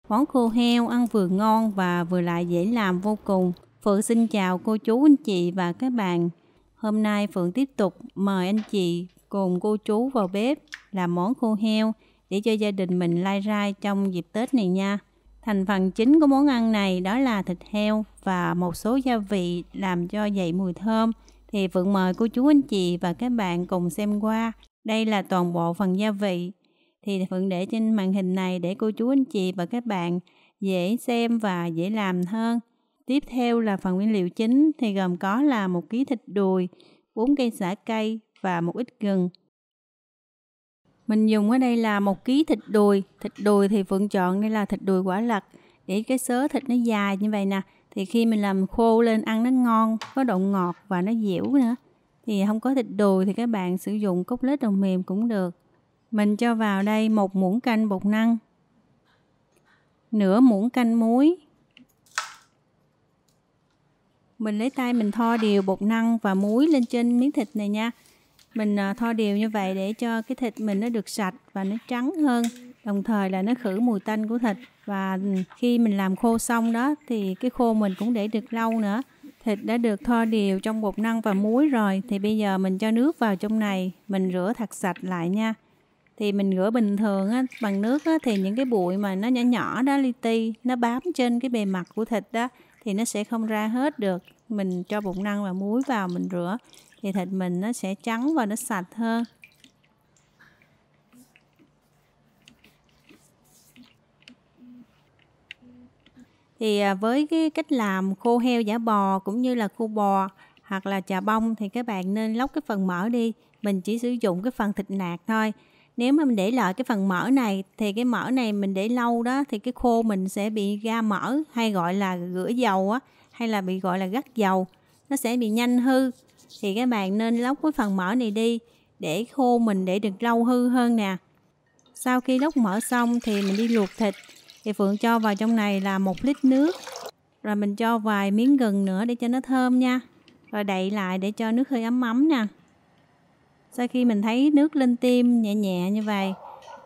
Món khô heo ăn vừa ngon và vừa lại dễ làm vô cùng. Phượng xin chào cô chú, anh chị và các bạn. Hôm nay Phượng tiếp tục mời anh chị cùng cô chú vào bếp làm món khô heo để cho gia đình mình lai rai trong dịp Tết này nha. Thành phần chính của món ăn này đó là thịt heo và một số gia vị làm cho dậy mùi thơm. Thì Phượng mời cô chú, anh chị và các bạn cùng xem qua. Đây là toàn bộ phần gia vị. Thì Phượng để trên màn hình này để cô chú, anh chị và các bạn dễ xem và dễ làm hơn. Tiếp theo là phần nguyên liệu chính thì gồm có là 1 kg thịt đùi, 4 cây sả cây và một ít gừng. Mình dùng ở đây là 1 kg thịt đùi. Thịt đùi thì Phượng chọn đây là thịt đùi quả lật để cái xớ thịt nó dài như vậy nè. Thì khi mình làm khô lên ăn nó ngon, có độ ngọt và nó dẻo nữa. Thì không có thịt đùi thì các bạn sử dụng cốt lết đầu mềm cũng được. Mình cho vào đây 1 muỗng canh bột năng, nửa muỗng canh muối. Mình lấy tay mình thoa đều bột năng và muối lên trên miếng thịt này nha. Mình thoa đều như vậy để cho cái thịt mình nó được sạch và nó trắng hơn. Đồng thời là nó khử mùi tanh của thịt. Và khi mình làm khô xong đó thì cái khô mình cũng để được lâu nữa. Thịt đã được thoa đều trong bột năng và muối rồi. Thì bây giờ mình cho nước vào trong này. Mình rửa thật sạch lại nha. Thì mình rửa bình thường á, bằng nước á, thì những cái bụi mà nó nhỏ nhỏ đó li ti nó bám trên cái bề mặt của thịt đó thì nó sẽ không ra hết được. Mình cho bột năng và muối vào mình rửa thì thịt mình nó sẽ trắng và nó sạch hơn. Thì với cái cách làm khô heo chả bò cũng như là khô bò hoặc là chà bông thì các bạn nên lóc cái phần mỡ đi. Mình chỉ sử dụng cái phần thịt nạc thôi. Nếu mà mình để lại cái phần mỡ này thì cái mỡ này mình để lâu đó thì cái khô mình sẽ bị ra mỡ, hay gọi là rửa dầu á, hay là bị gọi là gắt dầu. Nó sẽ bị nhanh hư. Thì các bạn nên lóc cái phần mỡ này đi để khô mình để được lâu hư hơn nè. Sau khi lóc mỡ xong thì mình đi luộc thịt. Thì Phượng cho vào trong này là 1 lít nước. Rồi mình cho vài miếng gừng nữa để cho nó thơm nha. Rồi đậy lại để cho nước hơi ấm ấm nè. Sau khi mình thấy nước lên tim nhẹ nhẹ như vậy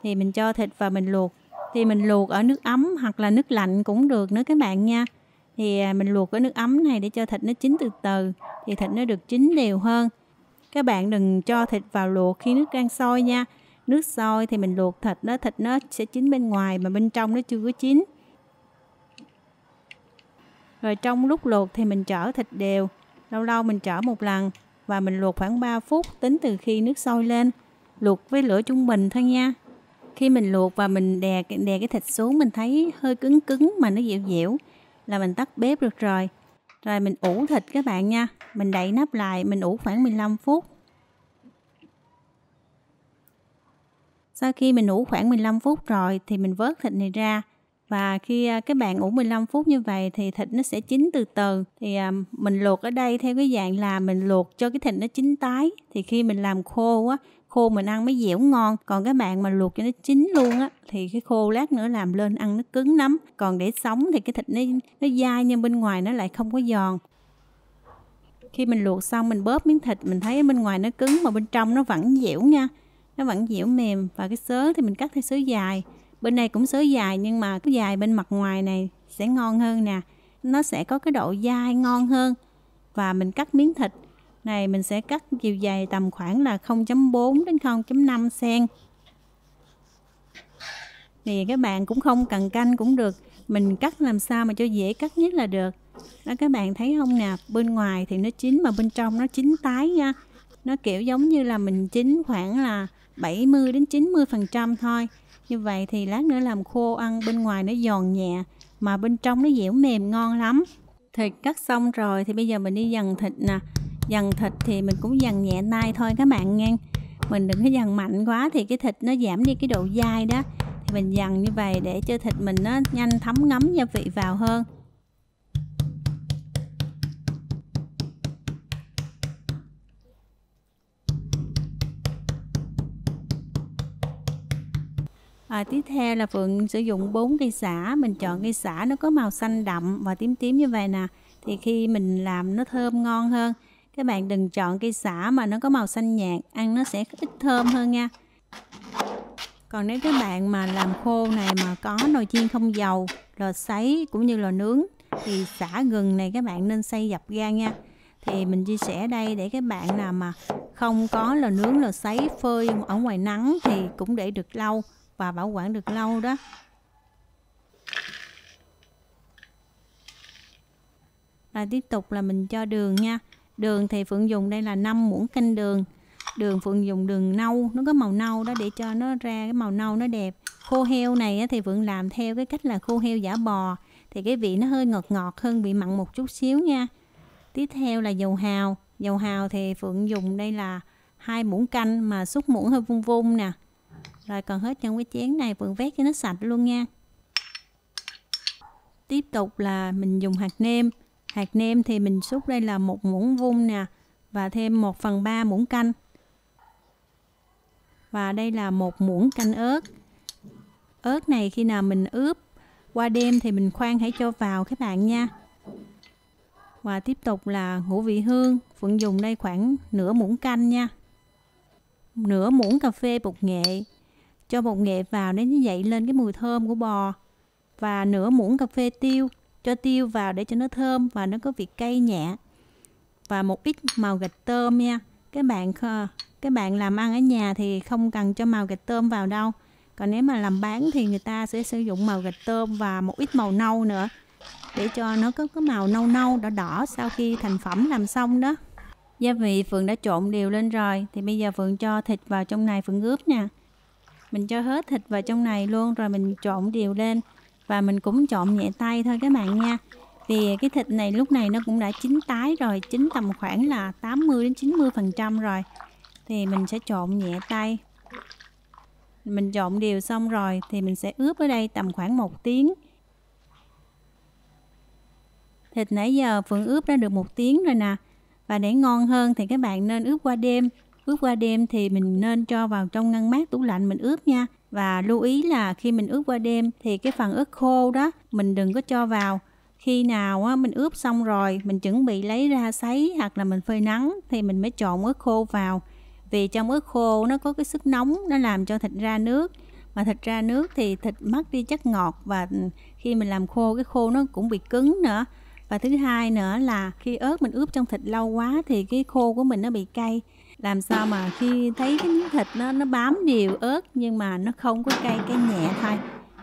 thì mình cho thịt vào mình luộc. Thì mình luộc ở nước ấm hoặc là nước lạnh cũng được nữa các bạn nha. Thì mình luộc ở nước ấm này để cho thịt nó chín từ từ. Thì thịt nó được chín đều hơn. Các bạn đừng cho thịt vào luộc khi nước đang sôi nha. Nước sôi thì mình luộc thịt nó sẽ chín bên ngoài mà bên trong nó chưa có chín. Rồi trong lúc luộc thì mình chở thịt đều. Lâu lâu mình chở một lần. Và mình luộc khoảng 3 phút tính từ khi nước sôi lên. Luộc với lửa trung bình thôi nha. Khi mình luộc và mình đè cái thịt xuống mình thấy hơi cứng cứng mà nó dẻo dẻo là mình tắt bếp được rồi. Rồi mình ủ thịt các bạn nha. Mình đậy nắp lại mình ủ khoảng 15 phút. Sau khi mình ủ khoảng 15 phút rồi thì mình vớt thịt này ra. Và khi các bạn ủ 15 phút như vậy thì thịt nó sẽ chín từ từ. Thì mình luộc ở đây theo cái dạng là mình luộc cho cái thịt nó chín tái. Thì khi mình làm khô á, khô mình ăn mới dẻo ngon. Còn các bạn mà luộc cho nó chín luôn á thì cái khô lát nữa làm lên ăn nó cứng lắm. Còn để sống thì cái thịt nó dai nhưng bên ngoài nó lại không có giòn. Khi mình luộc xong mình bóp miếng thịt mình thấy bên ngoài nó cứng mà bên trong nó vẫn dẻo nha. Nó vẫn dẻo mềm. Và cái xớ thì mình cắt theo xớ dài. Bên này cũng xớ dài nhưng mà cái dài bên mặt ngoài này sẽ ngon hơn nè. Nó sẽ có cái độ dai ngon hơn. Và mình cắt miếng thịt này mình sẽ cắt chiều dài tầm khoảng là 0.4 đến 0.5 cm. Thì các bạn cũng không cần canh cũng được. Mình cắt làm sao mà cho dễ cắt nhất là được. Đó các bạn thấy không nè. Bên ngoài thì nó chín mà bên trong nó chín tái nha. Nó kiểu giống như là mình chín khoảng là 70 đến 90% thôi. Như vậy thì lát nữa làm khô ăn bên ngoài nó giòn nhẹ mà bên trong nó dẻo mềm ngon lắm. Thịt cắt xong rồi thì bây giờ mình đi dằn thịt nè. Dằn thịt thì mình cũng dằn nhẹ tay thôi các bạn nghe. Mình đừng có dằn mạnh quá thì cái thịt nó giảm đi cái độ dai đó. Thì mình dằn như vậy để cho thịt mình nó nhanh thấm ngấm gia vị vào hơn. Tiếp theo là Phượng sử dụng 4 cây sả. Mình chọn cây sả nó có màu xanh đậm và tím tím như vậy nè. Thì khi mình làm nó thơm ngon hơn. Các bạn đừng chọn cây sả mà nó có màu xanh nhạt. Ăn nó sẽ ít thơm hơn nha. Còn nếu các bạn mà làm khô này mà có nồi chiên không dầu, lò sấy cũng như lò nướng thì xả gừng này các bạn nên xay dập ra nha. Thì mình chia sẻ đây để các bạn nào mà không có lò nướng, lò sấy phơi ở ngoài nắng thì cũng để được lâu và bảo quản được lâu đó. Và tiếp tục là mình cho đường nha. Đường thì Phượng dùng đây là 5 muỗng canh đường. Đường Phượng dùng đường nâu, nó có màu nâu đó để cho nó ra cái màu nâu nó đẹp. Khô heo này thì Phượng làm theo cái cách là khô heo giả bò. Thì cái vị nó hơi ngọt ngọt hơn, vị mặn một chút xíu nha. Tiếp theo là dầu hào. Dầu hào thì Phượng dùng đây là 2 muỗng canh mà xúc muỗng hơi vung vung nè. Rồi còn hết trong cái chén này Phượng vét cho nó sạch luôn nha. Tiếp tục là mình dùng hạt nêm. Hạt nêm thì mình xúc đây là 1 muỗng vung nè. Và thêm 1/3 muỗng canh. Và đây là 1 muỗng canh ớt. Ớt này khi nào mình ướp qua đêm thì mình khoan hãy cho vào các bạn nha. Và tiếp tục là ngũ vị hương. Phượng dùng đây khoảng nửa muỗng canh nha. Nửa muỗng cà phê bột nghệ. Cho bột nghệ vào để nó dậy lên cái mùi thơm của bò. Và nửa muỗng cà phê tiêu. Cho tiêu vào để cho nó thơm và nó có vị cay nhẹ. Và một ít màu gạch tôm nha. Các bạn làm ăn ở nhà thì không cần cho màu gạch tôm vào đâu. Còn nếu mà làm bán thì người ta sẽ sử dụng màu gạch tôm và một ít màu nâu nữa. Để cho nó có cái màu nâu nâu đỏ đỏ sau khi thành phẩm làm xong đó. Gia vị Phượng đã trộn đều lên rồi. Thì bây giờ Phượng cho thịt vào trong này Phượng ướp nha. Mình cho hết thịt vào trong này luôn rồi mình trộn đều lên. Và mình cũng trộn nhẹ tay thôi các bạn nha. Vì cái thịt này lúc này nó cũng đã chín tái rồi. Chín tầm khoảng là 80-90% rồi. Thì mình sẽ trộn nhẹ tay. Mình trộn đều xong rồi thì mình sẽ ướp ở đây tầm khoảng 1 tiếng. Thịt nãy giờ Phượng ướp đã được 1 tiếng rồi nè. Và để ngon hơn thì các bạn nên ướp qua đêm. Ướp qua đêm thì mình nên cho vào trong ngăn mát tủ lạnh mình ướp nha. Và lưu ý là khi mình ướp qua đêm thì cái phần ớt khô đó mình đừng có cho vào. Khi nào mình ướp xong rồi mình chuẩn bị lấy ra sấy hoặc là mình phơi nắng thì mình mới trộn ớt khô vào. Vì trong ớt khô nó có cái sức nóng, nó làm cho thịt ra nước. Mà thịt ra nước thì thịt mất đi chất ngọt. Và khi mình làm khô, cái khô nó cũng bị cứng nữa. Và thứ hai nữa là khi ớt mình ướp trong thịt lâu quá thì cái khô của mình nó bị cay. Làm sao mà khi thấy cái miếng thịt nó bám đều ớt nhưng mà nó không có cay, cay nhẹ thôi.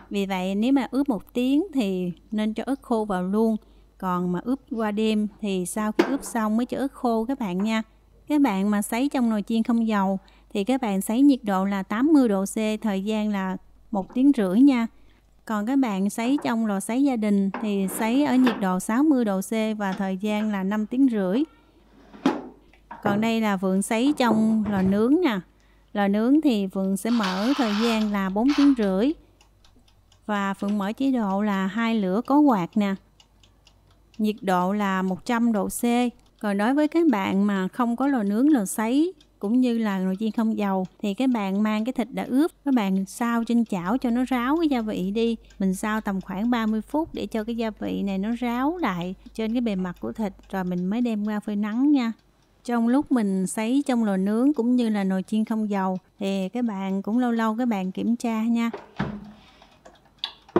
Vì vậy nếu mà ướp 1 tiếng thì nên cho ớt khô vào luôn. Còn mà ướp qua đêm thì sau khi ướp xong mới cho ớt khô các bạn nha. Các bạn mà sấy trong nồi chiên không dầu thì các bạn sấy nhiệt độ là 80 độ C, thời gian là 1 tiếng rưỡi nha. Còn các bạn sấy trong lò sấy gia đình thì sấy ở nhiệt độ 60 độ C và thời gian là 5 tiếng rưỡi. Còn đây là Phượng sấy trong lò nướng nè. Lò nướng thì Phượng sẽ mở thời gian là 4 tiếng rưỡi. Và Phượng mở chế độ là 2 lửa có quạt nè. Nhiệt độ là 100 độ C. Còn đối với các bạn mà không có lò nướng, lò sấy cũng như là nồi chiên không dầu thì các bạn mang cái thịt đã ướp, các bạn xào trên chảo cho nó ráo cái gia vị đi. Mình xào tầm khoảng 30 phút để cho cái gia vị này nó ráo lại trên cái bề mặt của thịt rồi mình mới đem qua phơi nắng nha. Trong lúc mình sấy trong lò nướng cũng như là nồi chiên không dầu thì các bạn cũng lâu lâu các bạn kiểm tra nha.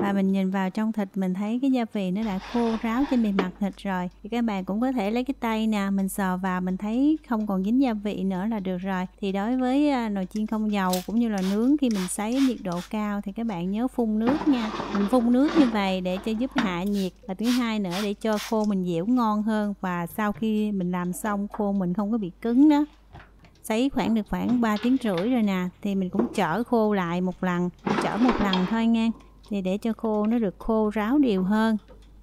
Và mình nhìn vào trong thịt mình thấy cái gia vị nó đã khô ráo trên bề mặt thịt rồi. Thì các bạn cũng có thể lấy cái tay nè, mình sờ vào mình thấy không còn dính gia vị nữa là được rồi. Thì đối với nồi chiên không dầu cũng như là nướng khi mình sấy nhiệt độ cao thì các bạn nhớ phun nước nha. Mình phun nước như vậy để cho giúp hạ nhiệt. Và thứ hai nữa để cho khô mình dẻo ngon hơn. Và sau khi mình làm xong khô mình không có bị cứng đó. Sấy được khoảng 3 tiếng rưỡi rồi nè. Thì mình cũng chở khô lại một lần. Chở một lần thôi nha. Thì để cho khô nó được khô ráo đều hơn.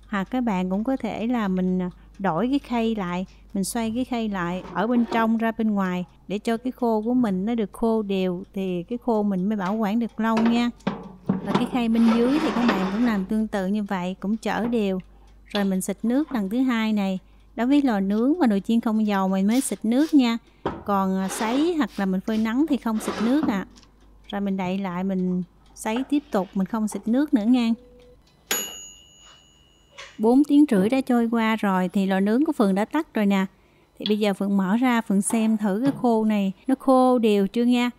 Hoặc các bạn cũng có thể là mình đổi cái khay lại. Mình xoay cái khay lại ở bên trong ra bên ngoài. Để cho cái khô của mình nó được khô đều. Thì cái khô mình mới bảo quản được lâu nha. Và cái khay bên dưới thì các bạn cũng làm tương tự như vậy. Cũng chở đều. Rồi mình xịt nước lần thứ hai này. Đối với lò nướng và nồi chiên không dầu mình mới xịt nước nha. Còn sấy hoặc là mình phơi nắng thì không xịt nước à. Rồi mình đậy lại mình sấy tiếp tục, mình không xịt nước nữa nha. 4 tiếng rưỡi đã trôi qua rồi thì lò nướng của Phượng đã tắt rồi nè. Thì bây giờ Phượng mở ra Phượng xem thử cái khô này nó khô đều chưa nha.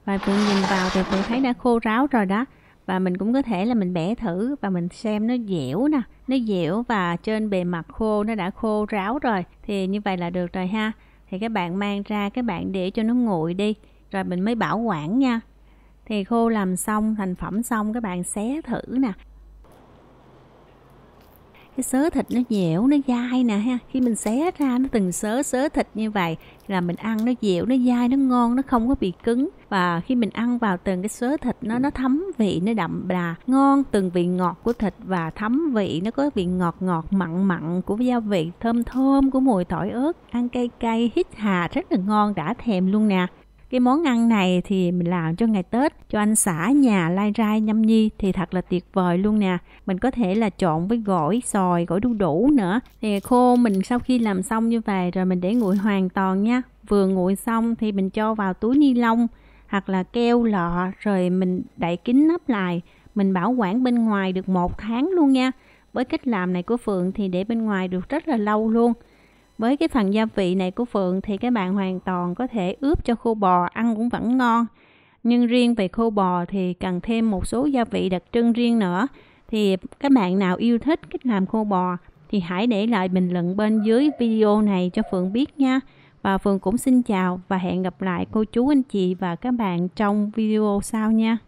Và Phượng nhìn vào thì Phượng thấy đã khô ráo rồi đó. Và mình cũng có thể là mình bẻ thử và mình xem nó dẻo nè. Nó dẻo và trên bề mặt khô nó đã khô ráo rồi. Thì như vậy là được rồi ha. Thì các bạn mang ra, các bạn để cho nó nguội đi. Rồi mình mới bảo quản nha. Thì khô làm xong, thành phẩm xong các bạn xé thử nè. Cái xớ thịt nó dẻo, nó dai nè ha. Khi mình xé ra nó từng xớ thịt như vậy là mình ăn nó dẻo, nó dai, nó ngon, nó không có bị cứng. Và khi mình ăn vào từng cái xớ thịt nó thấm vị, nó đậm đà, ngon, từng vị ngọt của thịt và thấm vị, nó có vị ngọt ngọt, mặn mặn của gia vị, thơm thơm của mùi tỏi ớt, ăn cay cay, hít hà rất là ngon, đã thèm luôn nè. Cái món ăn này thì mình làm cho ngày Tết, cho anh xã nhà lai rai nhâm nhi thì thật là tuyệt vời luôn nè. Mình có thể là trộn với gỏi xồi, gỏi đu đủ nữa. Thì khô mình sau khi làm xong như vậy rồi mình để nguội hoàn toàn nha. Vừa nguội xong thì mình cho vào túi ni lông hoặc là keo lọ rồi mình đậy kín nắp lại. Mình bảo quản bên ngoài được 1 tháng luôn nha. Với cách làm này của Phượng thì để bên ngoài được rất là lâu luôn. Với cái phần gia vị này của Phượng thì các bạn hoàn toàn có thể ướp cho khô bò ăn cũng vẫn ngon. Nhưng riêng về khô bò thì cần thêm một số gia vị đặc trưng riêng nữa. Thì các bạn nào yêu thích cách làm khô bò thì hãy để lại bình luận bên dưới video này cho Phượng biết nha. Và Phượng cũng xin chào và hẹn gặp lại cô chú anh chị và các bạn trong video sau nha.